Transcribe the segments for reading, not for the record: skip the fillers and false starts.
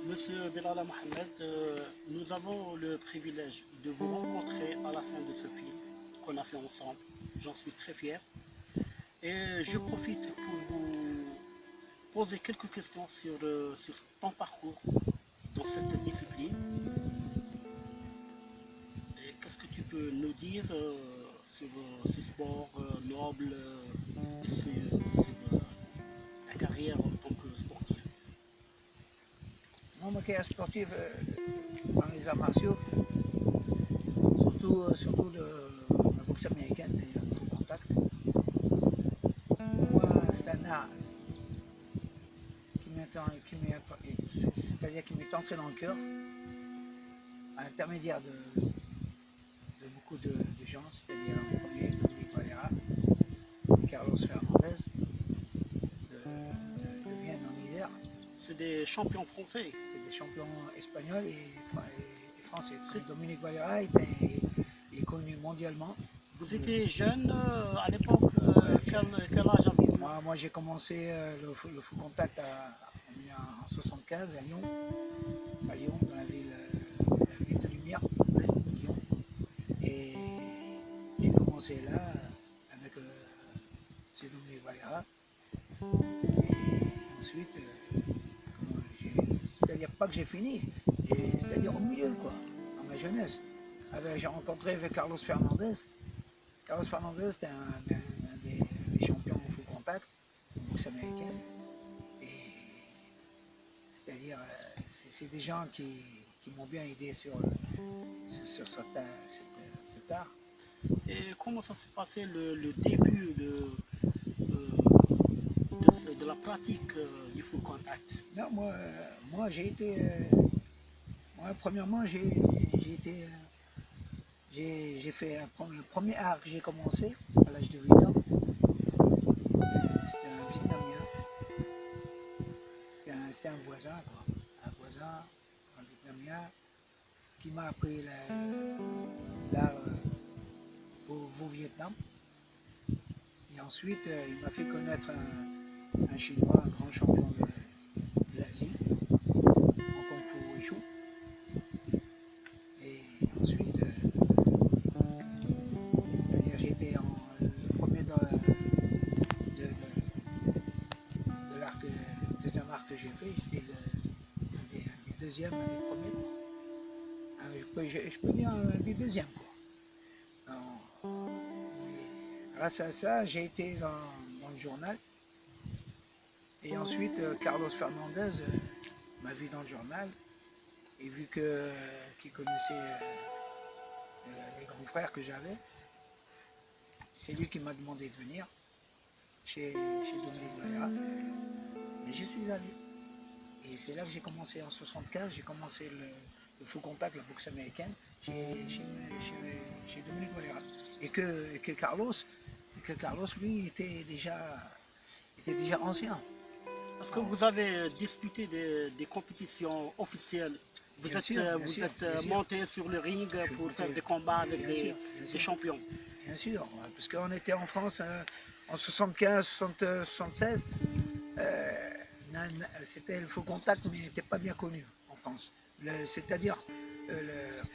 Monsieur Belala Mohamed, nous avons le privilège de vous rencontrer à la fin de ce film qu'on a fait ensemble. J'en suis très fier. Et je profite pour vous poser quelques questions sur ton parcours dans cette discipline. Et qu'est-ce que tu peux nous dire sur ce sport noble et sur ta carrière en tant que sportif? Moi, ma carrière sportive dans les arts martiaux, surtout la boxe américaine et le full contact, pour moi, c'est un art c'est-à-dire qui m'est entré dans le cœur à l'intermédiaire de beaucoup de gens, c'est-à-dire en premier Dominique Valera, Carlos Fernandez, de Vienne en Isère. C'est des champions français. C'est des champions espagnols et français. Dominique Valera est connu mondialement. Vous étiez jeune à l'époque, quel âge aviez-vous? Moi j'ai commencé le full contact en 75 à Lyon, dans la ville de Lumière, Lyon. Et j'ai commencé là avec Dominique Valera. Et ensuite, c'est-à-dire pas que j'ai fini, c'est-à-dire au milieu, quoi, dans ma jeunesse. J'ai rencontré avec Carlos Fernandez. Carlos Fernandez, c'était un des champions au full contact, en boxe américaine. Et c'est-à-dire, c'est des gens qui m'ont bien aidé sur cet art. Et comment ça s'est passé le début de la pratique du full contact? Non, moi j'ai été. Premièrement, j'ai fait le premier art que j'ai commencé à l'âge de 8 ans. C'était un Vietnamien. C'était un voisin, quoi. Un Vietnamien, qui m'a appris l'art au Vietnam. Et ensuite, il m'a fait connaître un Chinois, un grand champion de l'Asie, en Kung Fu Wushu. Et ensuite, j'ai été le premier de l'art deuxième art que j'ai fait. J'étais un des deuxièmes, un des premiers. Je peux dire un des deuxièmes, quoi. Grâce à ça, j'ai été dans le journal. Et ensuite, Carlos Fernandez m'a vu dans le journal. Et vu qu'il connaissait les grands frères que j'avais, c'est lui qui m'a demandé de venir chez Dominique Valera. Et j'y suis allé. Et c'est là que j'ai commencé en 75, j'ai commencé le full contact, la boxe américaine, chez Dominique Valera. Et que Carlos, lui, était déjà ancien. Parce que vous avez disputé des compétitions officielles. Vous êtes monté sur le ring pour faire des combats avec des champions. Bien sûr, parce qu'on était en France en 75, 76. C'était le faux contact, mais il n'était pas bien connu en France. C'est-à-dire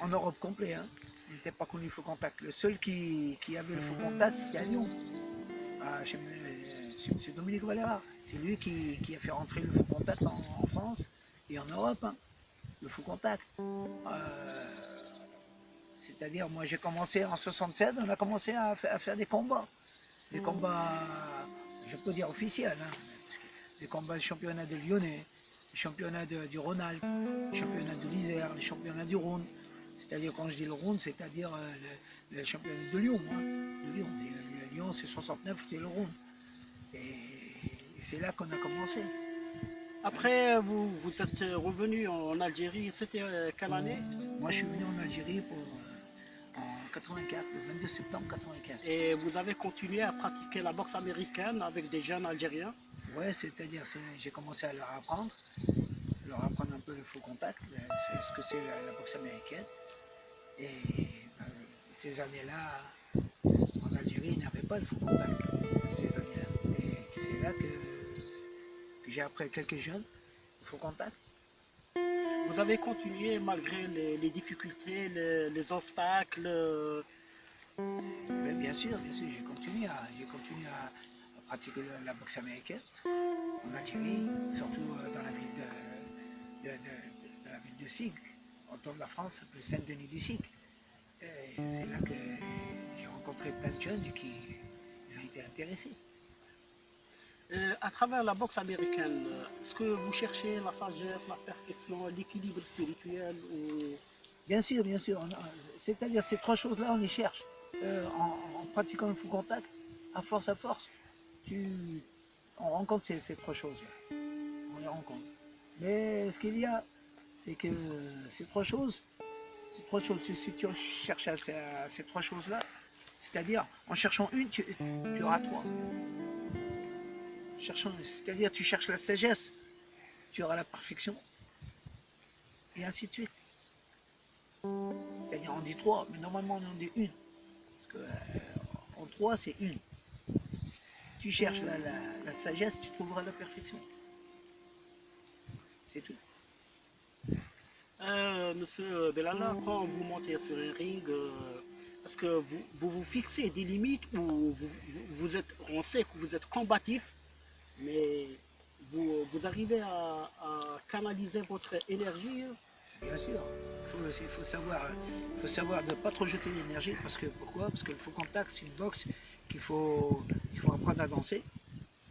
en Europe complet, hein, il n'était pas connu le faux contact. Le seul qui avait le faux contact, c'était à Lyon, chez M. Dominique Valera. C'est lui qui a fait rentrer le faux contact en France et en Europe, hein, le faux contact. C'est-à-dire, moi j'ai commencé en 76, on a commencé à faire des combats. Des combats, je peux dire officiels, hein, des combats de championnat de Lyonnais, les championnats du Rhône-Alpes, les championnats de l'Isère, les championnats du Rhône. C'est-à-dire, quand je dis le Rhône, c'est-à-dire le championnat de Lyon. Hein, de Lyon. Lyon, c'est 69, c'est le Rhône. Et c'est là qu'on a commencé. Après, vous êtes revenu en Algérie, c'était quelle année? Moi, je suis venu en Algérie en 84, le 22 septembre 84. Et vous avez continué à pratiquer la boxe américaine avec des jeunes Algériens? Ouais, c'est-à-dire, j'ai commencé à leur apprendre un peu le full contact, ce que c'est la boxe américaine. Et ces années-là, en Algérie, il n'y avait pas de full contact, ces années-là. Et c'est là que j'ai appris quelques jeunes, le full contact. vous avez continué malgré les difficultés, les obstacles. Mais bien sûr, j'ai continué à pratiquer la boxe américaine en Algérie, surtout dans la ville de la ville de Sig, au nord de la France, appelée Saint-Denis du Sig. C'est là que j'ai rencontré plein de jeunes qui ils ont été intéressés. À travers la boxe américaine, est-ce que vous cherchez la sagesse, la perfection, l'équilibre spirituel ou... Bien sûr, c'est-à-dire ces trois choses-là, on les cherche. En pratiquant le full contact, à force, tu, on rencontre ces trois choses-là. On les rencontre. Mais ce qu'il y a, c'est que ces trois choses, si tu cherches à ces trois choses-là, c'est-à-dire en cherchant une, tu auras trois. C'est-à-dire tu cherches la sagesse, tu auras la perfection, et ainsi de suite. C'est-à-dire on dit trois, mais normalement on en dit une. Parce que en trois, c'est une. Tu cherches la sagesse, tu trouveras la perfection. C'est tout. Monsieur Belala, quand vous montez sur un ring, est-ce que vous fixez des limites ou vous êtes, on sait que vous êtes combatif, mais vous arrivez à canaliser votre énergie? Bien sûr, il faut savoir ne pas trop jeter l'énergie. Parce que pourquoi? Parce que le faux contact, c'est une boxe qu'il faut apprendre à danser.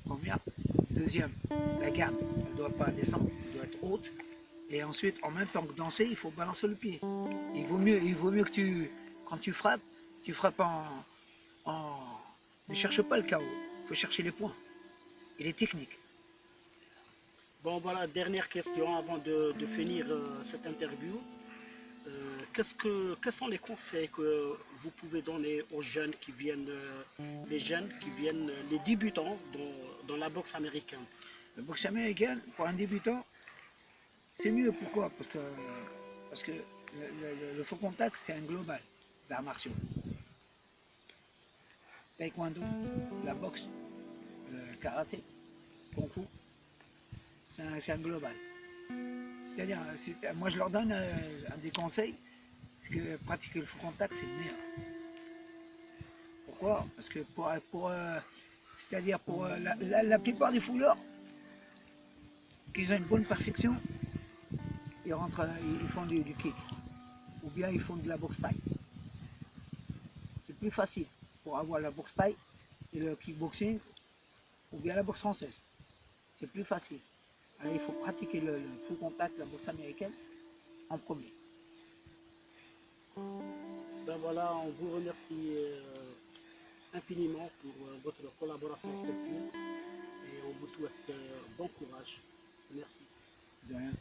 Première. Deuxième, la garde ne doit pas descendre, elle doit être haute. Et ensuite, en même temps que danser, il faut balancer le pied. Il vaut mieux que quand tu frappes ne cherche pas le chaos, il faut chercher les points et les techniques. Bon voilà, dernière question avant de finir cette interview. Quels sont les conseils que vous pouvez donner aux jeunes qui viennent, les jeunes qui viennent, les débutants dans la boxe américaine? La boxe américaine, pour un débutant, c'est mieux. Pourquoi? Parce que le faux contact, c'est un global d'arts martiaux. Taekwondo, la boxe, le karaté, kung fu, c'est un global. C'est-à-dire, moi je leur donne un des conseils, c'est que pratiquer le faux contact, c'est le meilleur. Pourquoi? Parce que c'est-à-dire pour la plupart des fouleurs, qu'ils ont une bonne perfection, ils font du kick, ou bien ils font de la boxe taille. C'est plus facile pour avoir la boxe taille et le kickboxing, ou bien la boxe française. C'est plus facile. Alors il faut pratiquer le full contact, la boxe américaine, en premier. Ben voilà, on vous remercie infiniment pour votre collaboration sur film et on vous souhaite bon courage. Merci. De rien.